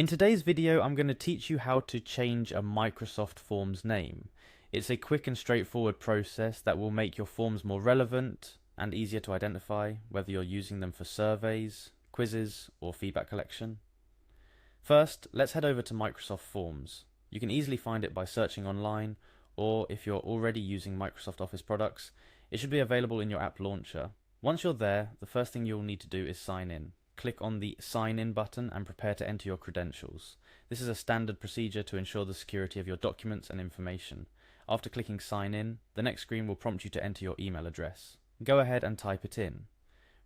In today's video, I'm going to teach you how to change a Microsoft Forms name. It's a quick and straightforward process that will make your forms more relevant and easier to identify, whether you're using them for surveys, quizzes, or feedback collection. First, let's head over to Microsoft Forms. You can easily find it by searching online, or if you're already using Microsoft Office products, it should be available in your app launcher. Once you're there, the first thing you'll need to do is sign in. Click on the Sign In button and prepare to enter your credentials. This is a standard procedure to ensure the security of your documents and information. After clicking Sign In, the next screen will prompt you to enter your email address. Go ahead and type it in.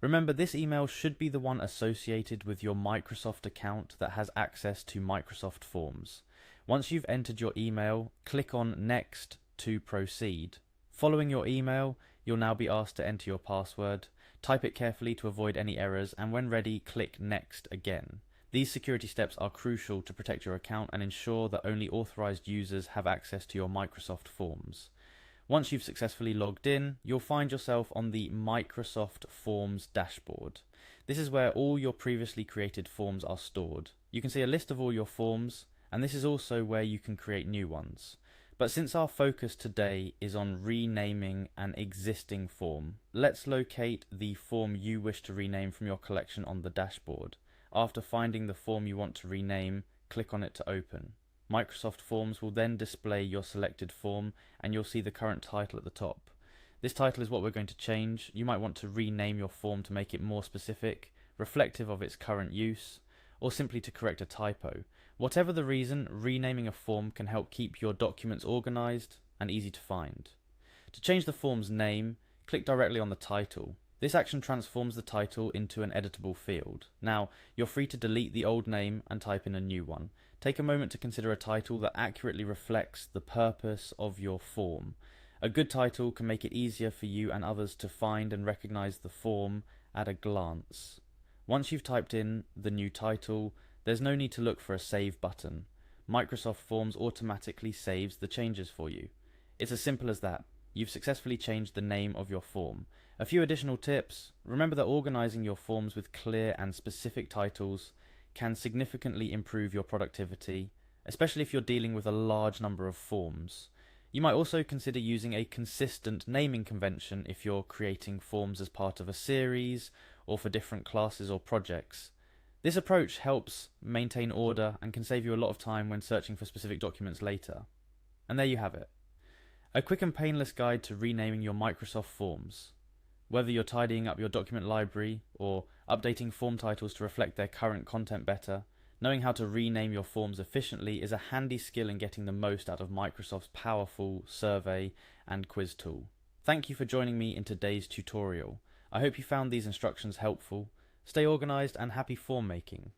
Remember, this email should be the one associated with your Microsoft account that has access to Microsoft Forms. Once you've entered your email, click on Next to proceed. Following your email, you'll now be asked to enter your password. Type it carefully to avoid any errors, and when ready, click Next again. These security steps are crucial to protect your account and ensure that only authorized users have access to your Microsoft Forms. Once you've successfully logged in, you'll find yourself on the Microsoft Forms dashboard. This is where all your previously created forms are stored. You can see a list of all your forms, and this is also where you can create new ones. But since our focus today is on renaming an existing form, let's locate the form you wish to rename from your collection on the dashboard. After finding the form you want to rename, click on it to open. Microsoft Forms will then display your selected form, and you'll see the current title at the top. This title is what we're going to change. You might want to rename your form to make it more specific, reflective of its current use, or simply to correct a typo. Whatever the reason, renaming a form can help keep your documents organized and easy to find. To change the form's name, click directly on the title. This action transforms the title into an editable field. Now, you're free to delete the old name and type in a new one. Take a moment to consider a title that accurately reflects the purpose of your form. A good title can make it easier for you and others to find and recognize the form at a glance. Once you've typed in the new title, there's no need to look for a Save button. Microsoft Forms automatically saves the changes for you. It's as simple as that. You've successfully changed the name of your form. A few additional tips. Remember that organizing your forms with clear and specific titles can significantly improve your productivity, especially if you're dealing with a large number of forms. You might also consider using a consistent naming convention if you're creating forms as part of a series or for different classes or projects. This approach helps maintain order and can save you a lot of time when searching for specific documents later. And there you have it. A quick and painless guide to renaming your Microsoft Forms. Whether you're tidying up your document library or updating form titles to reflect their current content better, knowing how to rename your forms efficiently is a handy skill in getting the most out of Microsoft's powerful survey and quiz tool. Thank you for joining me in today's tutorial. I hope you found these instructions helpful. Stay organized and happy form making.